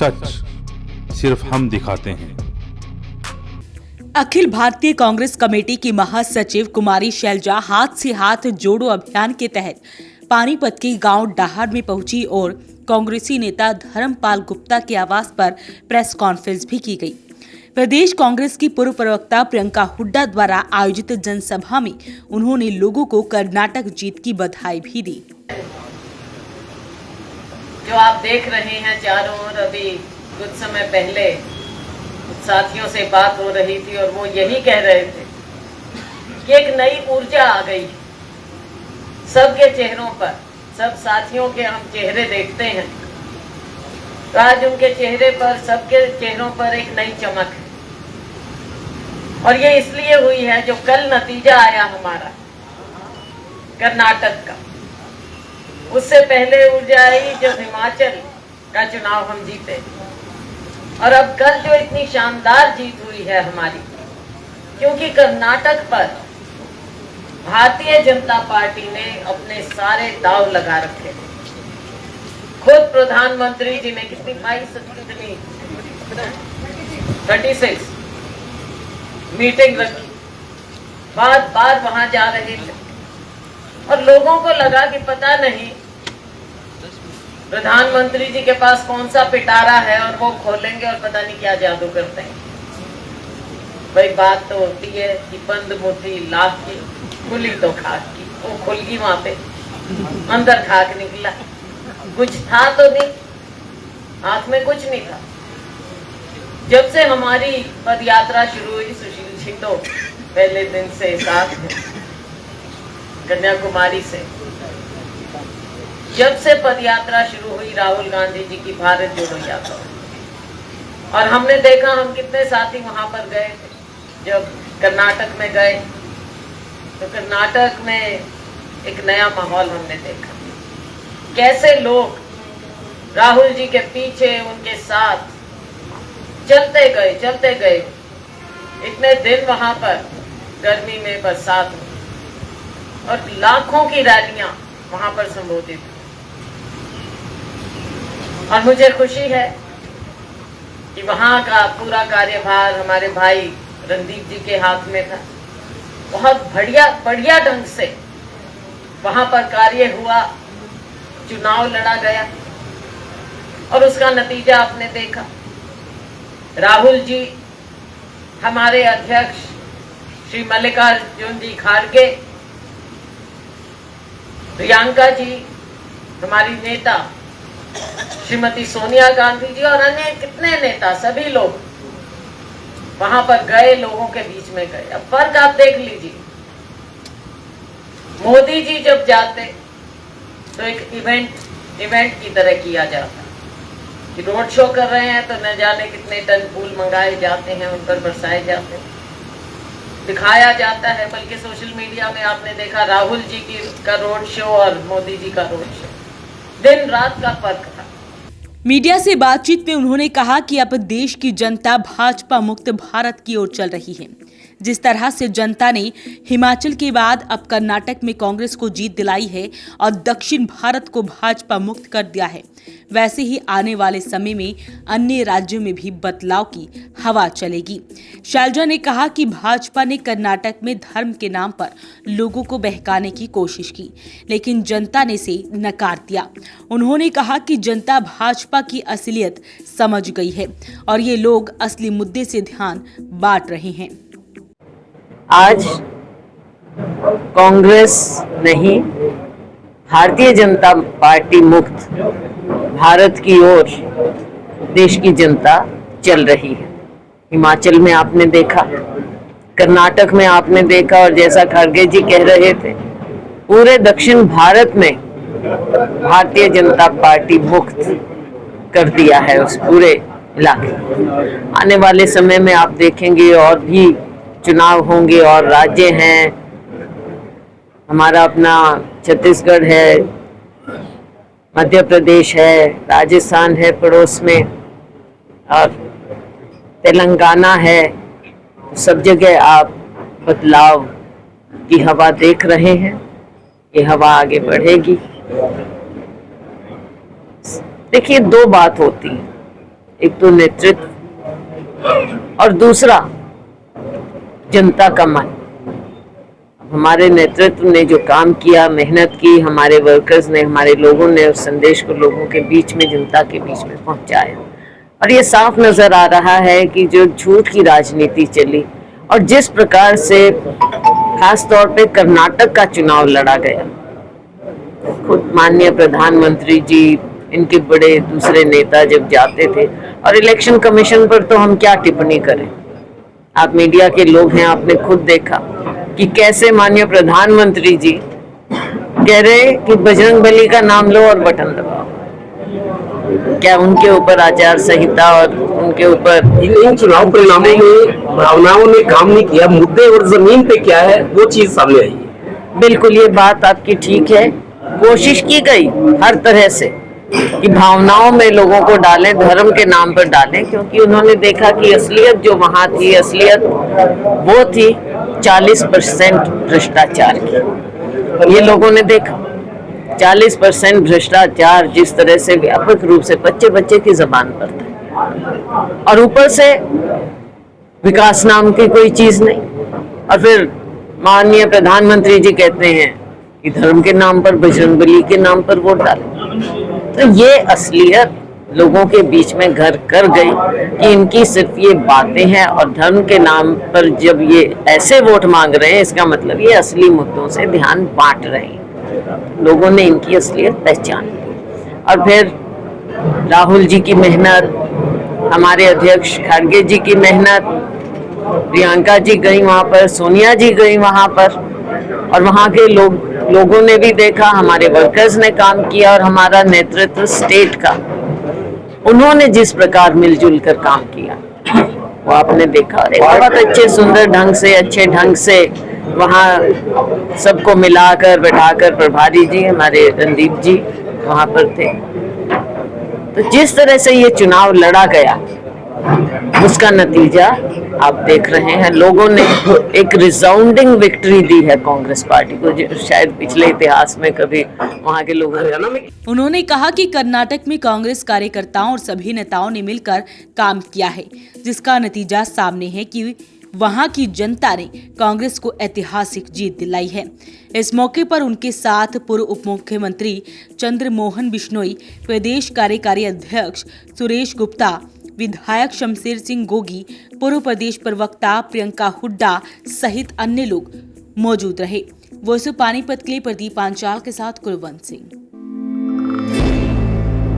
सच सिर्फ हम दिखाते हैं। अखिल भारतीय कांग्रेस कमेटी की महासचिव कुमारी शैलजा हाथ से हाथ जोड़ो अभियान के तहत पानीपत के गांव डाहर में पहुंची और कांग्रेसी नेता धर्मपाल गुप्ता के आवास पर प्रेस कॉन्फ्रेंस भी की गई। प्रदेश कांग्रेस की पूर्व प्रवक्ता प्रियंका हुड्डा द्वारा आयोजित जनसभा में उन्होंने लोगों को कर्नाटक जीत की बधाई भी दी। जो आप देख रहे हैं चारों ओर, अभी कुछ समय पहले साथियों से बात हो रही थी और वो यही कह रहे थे कि एक नई ऊर्जा आ गई सबके चेहरों पर। सब साथियों के हम चेहरे देखते हैं तो आज उनके चेहरे पर, सबके चेहरों पर एक नई चमक है। और ये इसलिए हुई है जो कल नतीजा आया हमारा कर्नाटक का। उससे पहले ऊर्जा आई जब हिमाचल का चुनाव हम जीते, और अब कल जो इतनी शानदार जीत हुई है हमारी, क्योंकि कर्नाटक पर भारतीय जनता पार्टी ने अपने सारे दांव लगा रखे। खुद प्रधानमंत्री जी ने कितनी 36 मीटिंग रखी, बार बार वहां जा रहे थे और लोगों को लगा कि पता नहीं प्रधानमंत्री जी के पास कौन सा पिटारा है और वो खोलेंगे और पता नहीं क्या जादू करते हैं। भाई बात तो होती है कि बंद मुट्ठी लाख की, खुली तो खाक की। वो खुल गई वहां पे, अंदर खाक निकला। कुछ था तो नहीं, हाथ में कुछ नहीं था। जब से हमारी पद यात्रा शुरू हुई, सुशील जी तो पहले दिन से साथ कन्याकुमारी से, जब से पद यात्रा शुरू हुई राहुल गांधी जी की भारत जोड़ो यात्रा, और हमने देखा हम कितने साथी वहां पर गए थे। जब कर्नाटक में गए तो कर्नाटक में एक नया माहौल हमने देखा, कैसे लोग राहुल जी के पीछे, उनके साथ चलते गए। इतने दिन वहां पर गर्मी में बरसात में, और लाखों की रैलियां वहां पर संबोधित। और मुझे खुशी है कि वहां का पूरा कार्यभार हमारे भाई रणदीप जी के हाथ में था। बहुत बढ़िया ढंग से वहां पर कार्य हुआ, चुनाव लड़ा गया और उसका नतीजा आपने देखा। राहुल जी, हमारे अध्यक्ष श्री मल्लिकार्जुन जी खड़गे, प्रियंका जी, हमारी नेता श्रीमती सोनिया गांधी जी और अन्य कितने नेता, सभी लोग वहां पर गए, लोगों के बीच में गए। अब फर्क आप देख लीजिए, मोदी जी जब जाते तो एक इवेंट की तरह किया जाता कि रोड शो कर रहे हैं तो न जाने कितने टन फूल मंगाए जाते हैं, उन पर बरसाए जाते हैं, दिखाया जाता है। बल्कि सोशल मीडिया में आपने देखा राहुल जी का रोड शो और मोदी जी का रोड शो, दिन रात का फर्क था। मीडिया से बातचीत में उन्होंने कहा कि अब देश की जनता भाजपा मुक्त भारत की ओर चल रही है। जिस तरह से जनता ने हिमाचल के बाद अब कर्नाटक में कांग्रेस को जीत दिलाई है और दक्षिण भारत को भाजपा मुक्त कर दिया है, वैसे ही आने वाले समय में अन्य राज्यों में भी बदलाव की हवा चलेगी। शैलजा ने कहा कि भाजपा ने कर्नाटक में धर्म के नाम पर लोगों को बहकाने की कोशिश की, लेकिन जनता ने इसे नकार दिया। उन्होंने कहा कि जनता भाजपा की असलियत समझ गई है और ये लोग असली मुद्दे से ध्यान बांट रहे हैं। आज कांग्रेस नहीं, भारतीय जनता पार्टी मुक्त भारत की ओर देश की जनता चल रही है। हिमाचल में आपने देखा, कर्नाटक में आपने देखा, और जैसा खड़गे जी कह रहे थे, पूरे दक्षिण भारत में भारतीय जनता पार्टी मुक्त कर दिया है उस पूरे इलाके। आने वाले समय में आप देखेंगे और भी चुनाव होंगे और राज्य हैं, हमारा अपना छत्तीसगढ़ है, मध्य प्रदेश है, राजस्थान है पड़ोस में, और तेलंगाना है। सब जगह आप बदलाव की हवा देख रहे हैं। ये हवा आगे बढ़ेगी। देखिए, दो बात होती है, एक तो नेतृत्व और दूसरा जनता का मन। हमारे नेतृत्व ने जो काम किया, मेहनत की, हमारे वर्कर्स ने, हमारे लोगों ने उस संदेश को लोगों के बीच में, जनता के बीच में पहुंचाया। और ये साफ नजर आ रहा है कि जो झूठ की राजनीति चली और जिस प्रकार से खास तौर पे कर्नाटक का चुनाव लड़ा गया, खुद माननीय प्रधानमंत्री जी, इनके बड़े दूसरे नेता जब जाते थे, और इलेक्शन कमीशन पर तो हम क्या टिप्पणी करें, आप मीडिया के लोग हैं, आपने खुद देखा कि कैसे माननीय प्रधानमंत्री जी कह रहे कि बजरंगबली का नाम लो और बटन दबाओ। क्या उनके ऊपर आचार संहिता और उनके ऊपर इन चुनाव परिणामों में भावनाओं ने काम नहीं किया, मुद्दे और जमीन पे क्या है वो चीज सामने आई है। बिल्कुल, ये बात आपकी ठीक है। कोशिश की गई हर तरह से कि भावनाओं में लोगों को डालें, धर्म के नाम पर डालें, क्योंकि उन्होंने देखा कि असलियत जो वहां थी, असलियत वो थी 40% भ्रष्टाचार की। ये लोगों ने देखा 40% भ्रष्टाचार जिस तरह से व्यापक रूप से बच्चे बच्चे की जबान पर था, और ऊपर से विकास नाम की कोई चीज नहीं। और फिर माननीय प्रधानमंत्री जी कहते हैं कि धर्म के नाम पर, बजरंगबली के नाम पर वोट डालें। तो ये असलियत लोगों के बीच में घर कर गई कि इनकी सिर्फ ये बातें हैं, और धर्म के नाम पर जब ये ऐसे वोट मांग रहे हैं, इसका मतलब ये असली मुद्दों से ध्यान बांट रहे हैं। लोगों ने इनकी असलियत पहचान ली। और फिर राहुल जी की मेहनत, हमारे अध्यक्ष खड़गे जी की मेहनत, प्रियंका जी गई वहां पर, सोनिया जी गई वहां पर, और वहां के लोगों ने भी देखा, हमारे वर्कर्स ने काम किया, और हमारा नेतृत्व स्टेट का, उन्होंने जिस प्रकार मिलजुल कर काम किया वो आपने देखा। बहुत अच्छे सुंदर ढंग से, अच्छे ढंग से वहाँ सबको मिलाकर बैठाकर, प्रभारी जी हमारे रणदीप जी वहां पर थे। तो जिस तरह से ये चुनाव लड़ा गया, उसका नतीजा आप देख रहे हैं। लोगों ने एक रिसाउंडिंग विक्ट्री दी है कांग्रेस पार्टी को, जो शायद पिछले इतिहास में कभी वहां के लोगों ने। उन्होंने कहा कि कर्नाटक में कांग्रेस कार्यकर्ताओं और सभी नेताओं ने मिलकर काम किया है, जिसका नतीजा सामने है कि वहां की जनता ने कांग्रेस को ऐतिहासिक जीत दिलाई है। इस मौके पर उनके साथ पूर्व उप मुख्यमंत्री चंद्रमोहन बिश्नोई, प्रदेश कार्यकारी अध्यक्ष सुरेश गुप्ता, विधायक शमशेर सिंह गोगी, पूर्व प्रदेश प्रवक्ता प्रियंका हुड्डा सहित अन्य लोग मौजूद रहे। वॉइस ऑफ पानीपत के लिए प्रदीप पांचाल के साथ कुलवंत सिंह।